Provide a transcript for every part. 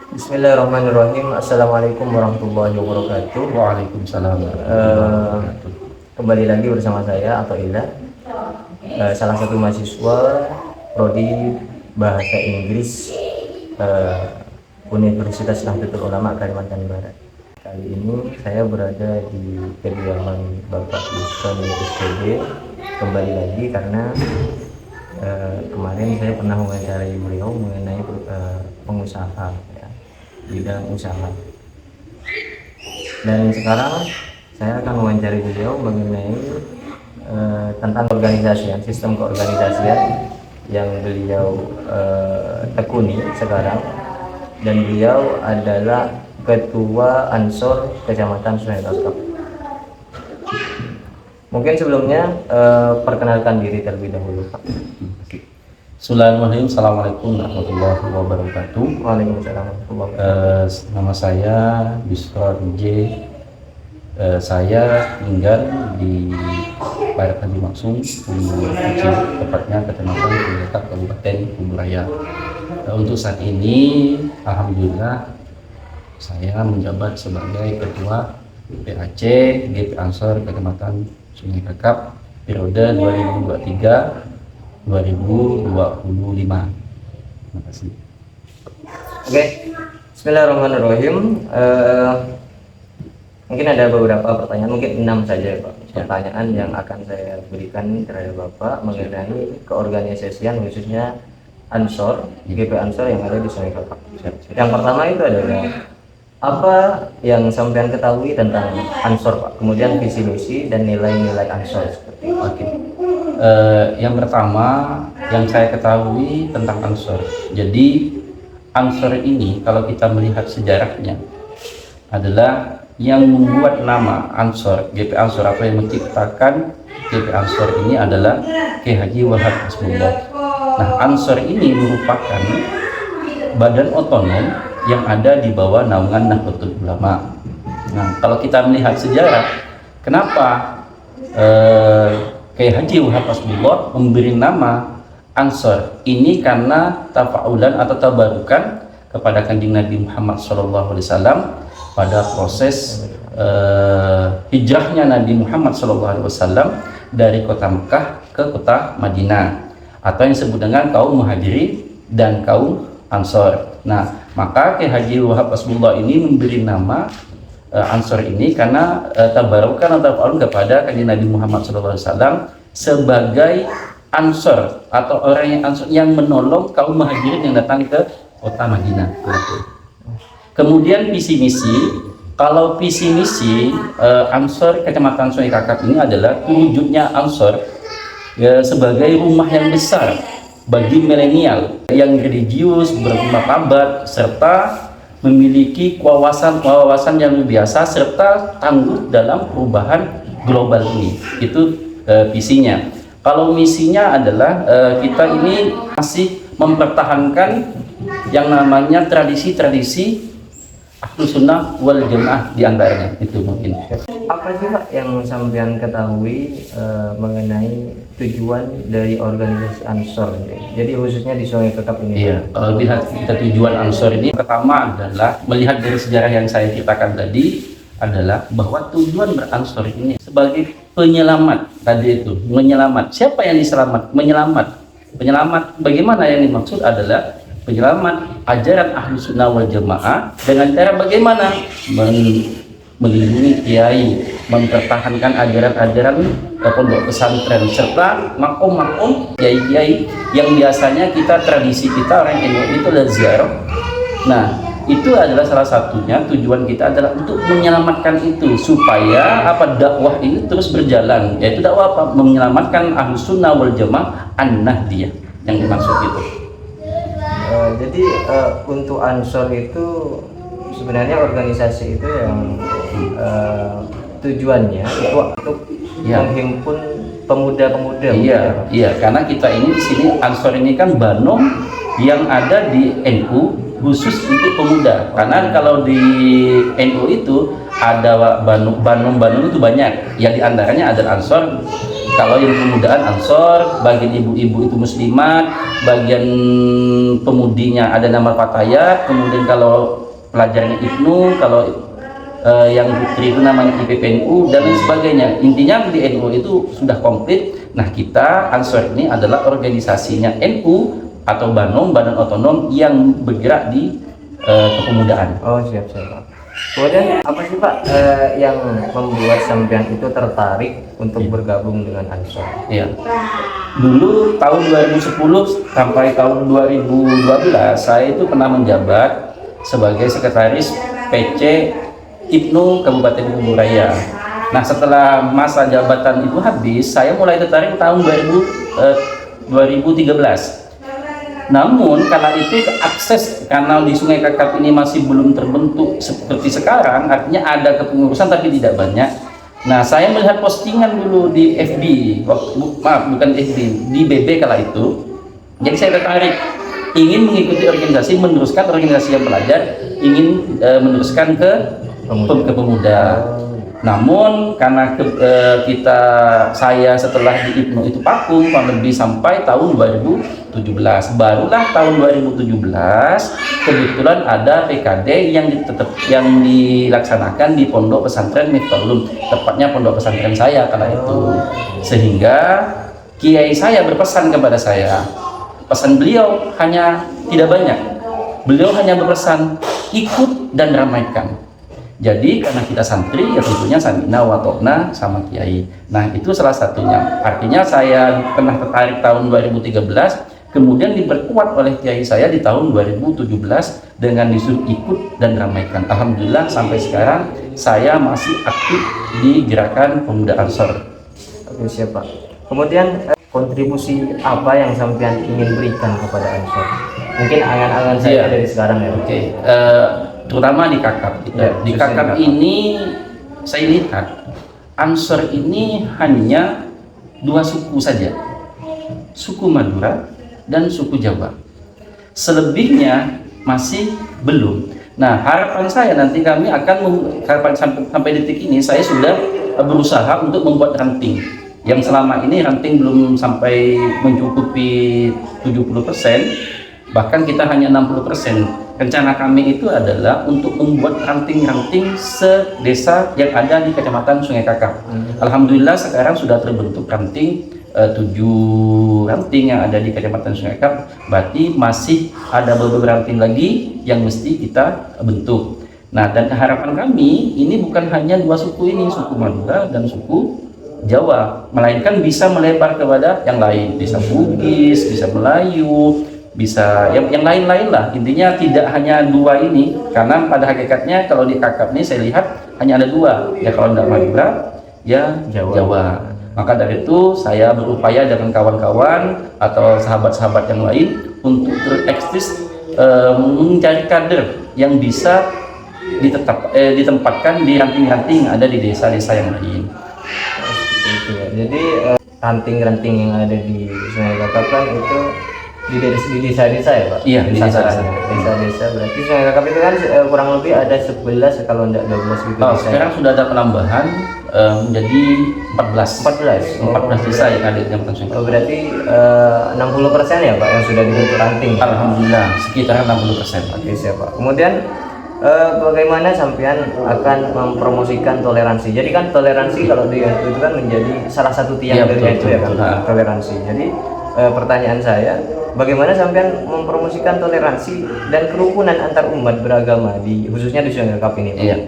Bismillahirrahmanirrahim. Assalamualaikum warahmatullahi wabarakatuh. Waalaikumsalam warahmatullahi wabarakatuh. Kembali lagi bersama saya Athoillah, salah satu mahasiswa prodi Bahasa Inggris Universitas Nahdlatul Ulama Kalimantan Barat. Kali ini saya berada di kediaman Bapak Yusron SPD kembali lagi karena kemarin saya pernah mewawancarai beliau mengenai pengusaha, ya, bidang usaha. Dan sekarang saya akan mewawancarai beliau mengenai tentang organisasian, sistem keorganisasian yang beliau tekuni sekarang, dan beliau adalah Ketua Ansor Kecamatan Sungai Kaskap. Mungkin sebelumnya perkenalkan diri terlebih dahulu, Pak. Bismillahirrahmanirrahim. Assalamualaikum warahmatullahi wabarakatuh. Waalaikumsalam warahmatullahi wabarakatuh. Nama saya Yusron J. Saya tinggal di Barat Haji Maksum, kecil, tepatnya Kecamatan Sungai Kabupaten Kuburaya. Untuk saat ini, alhamdulillah, saya menjabat sebagai Ketua PAC GP Ansor Kecamatan Sungai Kakap periode 2023-2025. Terima kasih. Oke, Bismillahirrahmanirrahim. Mungkin ada beberapa pertanyaan, mungkin 6 saja, Pak. Pertanyaan yang akan saya berikan terhadap Bapak mengenai keorganisasian khususnya Ansor, GP Ansor yang ada di Sungai Kakap. Yang pertama itu adalah apa yang sampean ketahui tentang Ansor, Pak? Kemudian visi misi dan nilai-nilai Ansor seperti itu. Oke. Yang pertama yang saya ketahui tentang Ansor. Jadi Ansor ini kalau kita melihat sejarahnya adalah yang membuat nama Ansor, GP Ansor atau yang menciptakan GP Ansor ini adalah Kiai Haji Wahab Hasbullah. Nah, Ansor ini merupakan badan otonom yang ada di bawah naungan Nahdlatul Ulama. Nah, kalau kita melihat sejarah, kenapa Kiai Haji Wahab Hasbullah memberi nama Ansor ini? Karena tafaulan atau tabarukan kepada Kanjeng Nabi Muhammad SAW pada proses hijrahnya Nabi Muhammad SAW dari kota Mekah ke kota Madinah, atau yang disebut dengan kaum Muhajirin dan kaum Ansor. Nah, maka Kiai Haji Wahab Hasbullah ini memberi nama Ansor ini karena tabarukan atau tafaulan kepada Kanjeng Nabi Muhammad SAW sebagai Ansor atau orang yang Ansor yang menolong kaum Muhajirin yang datang ke kota Madinah. Kemudian visi misi, kalau visi misi Ansor Kecamatan Sungai Kakap ini adalah terwujudnya Ansor ya, sebagai rumah yang besar bagi milenial yang religius, bermartabat, serta memiliki wawasan yang biasa serta tangguh dalam perubahan global ini. Itu visinya. Kalau misinya adalah kita ini masih mempertahankan yang namanya tradisi-tradisi Ahlus Sunnah wal Jamaah diantaranya. Itu mungkin. Apa sih, Pak, yang sampean ketahui mengenai tujuan dari organisasi Ansor ini? Jadi khususnya di Sungai Kakap ini. Iya, kalau lihat kita tujuan Ansor ini, pertama adalah melihat dari sejarah yang saya ceritakan tadi adalah bahwa tujuan beransor ini sebagai penyelamat tadi itu, menyelamat. Siapa yang diselamat? Menyelamat. Penyelamat bagaimana yang dimaksud adalah penyelamat ajaran Ahlus Sunnah wal Jamaah dengan cara bagaimana? Melindungi kiai, mempertahankan ajaran-ajaran pondok pesantren serta makom-makom kiai-kiai yang biasanya kita tradisi kita orang NU itu adalah ziarah. Nah, itu adalah salah satunya tujuan kita adalah untuk menyelamatkan itu supaya dakwah ini terus berjalan, yaitu dakwah apa? Menyelamatkan Ahlus Sunnah wal Jamaah an-Nahdiyah yang dimaksud itu. Jadi untuk Ansor itu sebenarnya organisasi itu yang tujuannya itu untuk menghimpun pemuda-pemuda. Iya, karena kita ini di sini Ansor ini kan banom yang ada di NU khusus untuk pemuda. Karena kalau di NU itu ada banom itu banyak. Yang diantaranya ada Ansor Kalau yang pemudaan Ansor, bagian ibu-ibu itu Muslimat, bagian pemudinya ada nama Fatayat, kemudian kalau pelajarnya Ibnu, kalau yang putri itu namanya IPPNU dan lain sebagainya. Intinya di NU itu sudah komplit. Nah, kita Ansor ini adalah organisasinya NU atau Banom, Badan Otonom yang bergerak di kepemudaan. Oh, siap Pak. Kemudian apa sih Pak yang membuat sampean itu tertarik untuk bergabung dengan Ansor? Iya. Dulu tahun 2010 sampai tahun 2012 saya itu pernah menjabat sebagai sekretaris PC Ibnu Kabupaten Bogor Raya. Nah, setelah masa jabatan itu habis, saya mulai tertarik tahun 2013. Namun kala itu akses kanal di Sungai Kakap ini masih belum terbentuk seperti sekarang, artinya ada kepengurusan tapi tidak banyak. Nah, saya melihat postingan dulu di FB, bukan FB, di BB kala itu. Jadi saya tertarik, ingin mengikuti organisasi, meneruskan organisasi yang pelajar, ingin meneruskan ke pemuda. Namun karena saya setelah di Ibnu itu vakum kurang lebih sampai tahun 2017, barulah tahun 2017 kebetulan ada PKD yang dilaksanakan di Pondok Pesantren Miftahul, tepatnya pondok pesantren saya kala itu. Sehingga kiai saya berpesan kepada saya, pesan beliau hanya tidak banyak, beliau hanya berpesan ikut dan ramaikan. Jadi karena kita santri, ya tentunya samina wa ta'na sama kiai. Nah, itu salah satunya. Artinya saya pernah tertarik tahun 2013, kemudian diperkuat oleh kiai saya di tahun 2017 dengan disuruh ikut dan ramaikan. Alhamdulillah sampai sekarang saya masih aktif di gerakan pemuda Ansor. Oke, siap Pak. Kemudian kontribusi apa yang sampean ingin berikan kepada Ansor? Mungkin angan-angan saya dari sekarang ya. Oke. Terutama di Kakap di Kakap ini saya lihat Ansor ini hanya dua suku saja, suku Madura dan suku Jawa. Selebihnya masih belum. Nah, harapan saya nanti kami akan sampai detik ini saya sudah berusaha untuk membuat ranting yang selama ini ranting belum sampai mencukupi 70%, bahkan kita hanya 60%. Rencana kami itu adalah untuk membuat ranting-ranting sedesa yang ada di Kecamatan Sungai Kakap. Alhamdulillah sekarang sudah terbentuk ranting 7 ranting yang ada di Kecamatan Sungai Kakap. Berarti masih ada beberapa ranting lagi yang mesti kita bentuk. Nah, dan harapan kami ini bukan hanya dua suku ini, suku Madura dan suku Jawa, melainkan bisa melebar kepada yang lain, bisa Bugis, bisa Melayu, bisa yang lain-lain lah. Intinya tidak hanya dua ini, karena pada hakikatnya kalau di Kakap ini saya lihat hanya ada dua, ya kalau tidak Madura ya Jawa. Maka dari itu saya berupaya dengan kawan-kawan atau sahabat-sahabat yang lain untuk tereksis mencari kader yang bisa ditempatkan di ranting-ranting yang ada di desa-desa yang lain. Jadi ranting-ranting yang ada di Sungai Kakap kan itu di desa-desa ya Pak? Iya, di desa-desa. Berarti Sungai Kakap itu kan kurang lebih ada 11 kalau tidak 12 gitu. Sekarang sudah ada penambahan menjadi 14 desa yang ada di Kecamatan Sungai Kakap. Berarti 60% ya Pak yang sudah dibentuk ranting? Alhamdulillah sekitar 60%. Oke, siap Pak. Kemudian bagaimana sampean akan mempromosikan toleransi? Jadi kan toleransi kalau di NU itu kan menjadi salah satu tiang dari NU ya kan, toleransi. Jadi pertanyaan saya, bagaimana sampean mempromosikan toleransi dan kerukunan antar umat beragama khususnya di Sungai Kakap ini? Iya.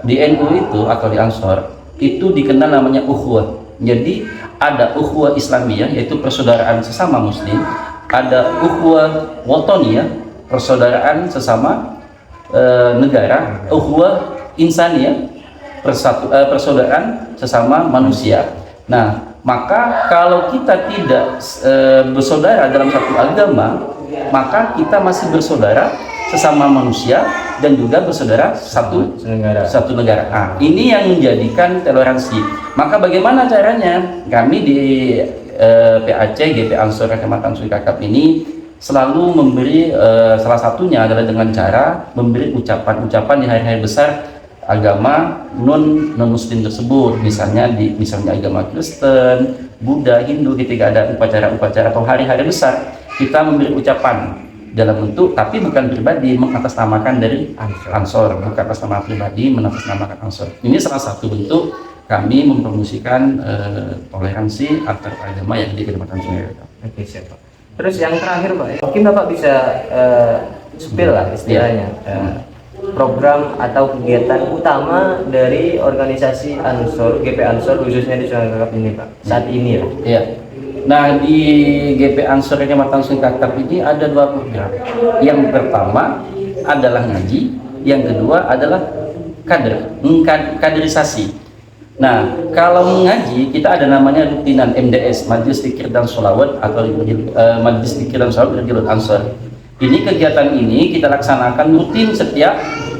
Di NU itu atau di Ansor itu dikenal namanya ukhuwah. Jadi ada ukhuwah Islamiyah yaitu persaudaraan sesama muslim, ada ukhuwah watoniyah, persaudaraan sesama negara, ukhuwah insaniyah, persaudaraan sesama manusia. Nah, maka kalau kita tidak bersaudara dalam satu agama, maka kita masih bersaudara sesama manusia dan juga bersaudara satu negara. Nah, ini yang menjadikan toleransi. Maka bagaimana caranya? Kami di PAC GP Ansor Kecamatan Sungai Kakap ini selalu memberi salah satunya adalah dengan cara memberi ucapan-ucapan di hari-hari besar agama non muslim tersebut, misalnya agama Kristen, Buddha, Hindu. Ketika ada upacara-upacara atau hari-hari besar, kita memberi ucapan dalam bentuk, tapi bukan pribadi, mengatasnamakan dari Ansor, bukan atas nama pribadi, mengatasnamakan Ansor. Ini salah satu bentuk kami mempromosikan toleransi antar agama yang di Kecamatan Sungai Kakap. Oke, siap Pak. Terus yang terakhir Pak, mungkin Bapak bisa spill lah istilahnya, program atau kegiatan utama dari organisasi Ansor, GP Ansor khususnya di Sungai Kakap ini Pak, saat ini ya. Iya. Nah, di GP Ansor Kecamatan Sungai Kakap ini ada 2 program. Yang pertama adalah ngaji, yang kedua adalah kaderisasi. Nah, kalau mengaji kita ada namanya rutinan MDS, Majelis Dzikir dan Sholawat, atau Majelis Dzikir dan Sholawat Jalur Ansor. Ini kegiatan ini kita laksanakan rutin setiap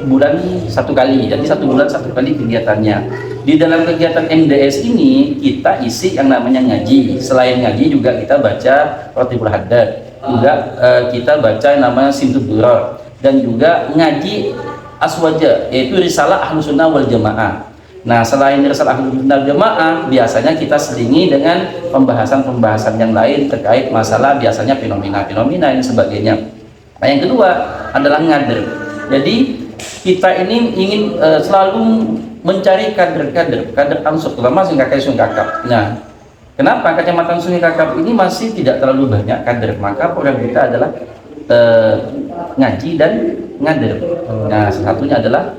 bulan 1 kali, jadi 1 bulan 1 kali kegiatannya. Di dalam kegiatan MDS ini kita isi yang namanya ngaji. Selain ngaji juga kita baca Rotibul Haddad, juga kita baca yang namanya Simtud Duror, dan juga ngaji Aswaja, yaitu Risalah Ahlus Sunnah wal Jamaah. Nah, selain Risalah Ahlus Sunnah wal Jamaah, biasanya kita selingi dengan pembahasan-pembahasan yang lain terkait masalah biasanya fenomena-fenomena dan sebagainya. Nah, yang kedua adalah ngader. Jadi kita ini ingin selalu mencari kader Ansor, terutama Sungai Kakap. Nah, kenapa Kecamatan Sungai Kakap ini masih tidak terlalu banyak kader? Maka program kita adalah ngaji dan ngader. Nah, salah satunya adalah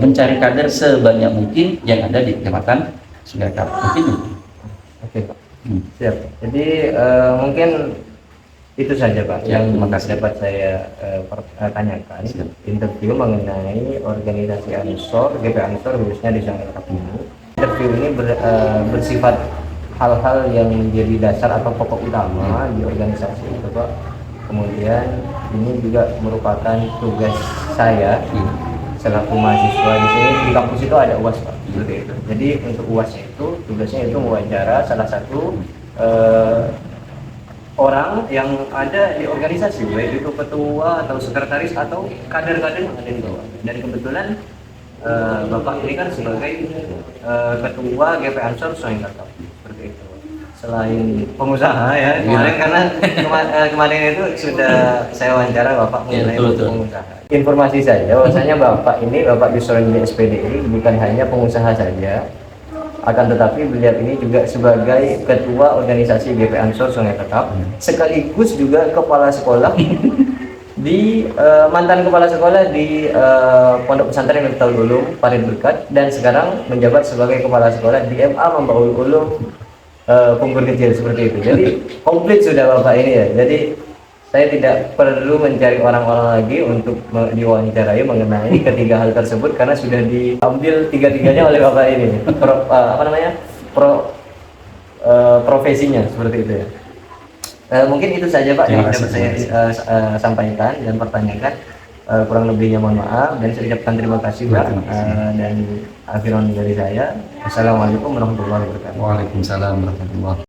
mencari kader sebanyak mungkin yang ada di Kecamatan Sungai Kakap. Mungkin itu. Oke Pak, siap. Jadi mungkin itu saja Pak yang dapat saya tanyakan. Interview mengenai organisasi Ansor, GP Ansor khususnya di Sungai Kakap ini. Interview ini bersifat hal-hal yang menjadi dasar atau pokok utama di organisasi itu Pak. Kemudian ini juga merupakan tugas saya selaku mahasiswa di sini. Di kampus itu ada UAS Pak, seperti itu. Jadi untuk UAS itu tugasnya itu mewawancara salah satu orang yang ada di organisasi, baik itu ketua atau sekretaris atau kader-kader yang ada di bawah. Dan kebetulan Bapak ini kan sebagai ketua GP Ansor Sungai Kakap, seperti itu. Selain pengusaha ya, kemarin karena kemarin itu sudah saya wawancara Bapak mengenai pengusaha. Informasi saja, bahwasanya Bapak Yusron di SPDI bukan hanya pengusaha saja, akan tetapi beliau ini juga sebagai ketua organisasi GP Ansor Sungai Kakap, sekaligus juga kepala sekolah di mantan kepala sekolah di Pondok Pesantren Miftahul Ulum Parit Berkat, dan sekarang menjabat sebagai kepala sekolah di MA Mambaul Ulum Pungkur Kecil, seperti itu. Jadi komplit sudah Bapak ini ya. Jadi saya tidak perlu mencari orang-orang lagi untuk diwawancarai mengenai ketiga hal tersebut karena sudah diambil tiga-tiganya oleh Bapak ini. Profesinya seperti itu ya. Mungkin itu saja Pak yang dapat saya sampaikan dan pertanyakan. Kurang lebihnya mohon maaf dan saya ucapkan terima kasih Pak. Dan akhiran dari saya, Assalamualaikum warahmatullahi wabarakatuh. Waalaikumsalam warahmatullahi wabarakatuh.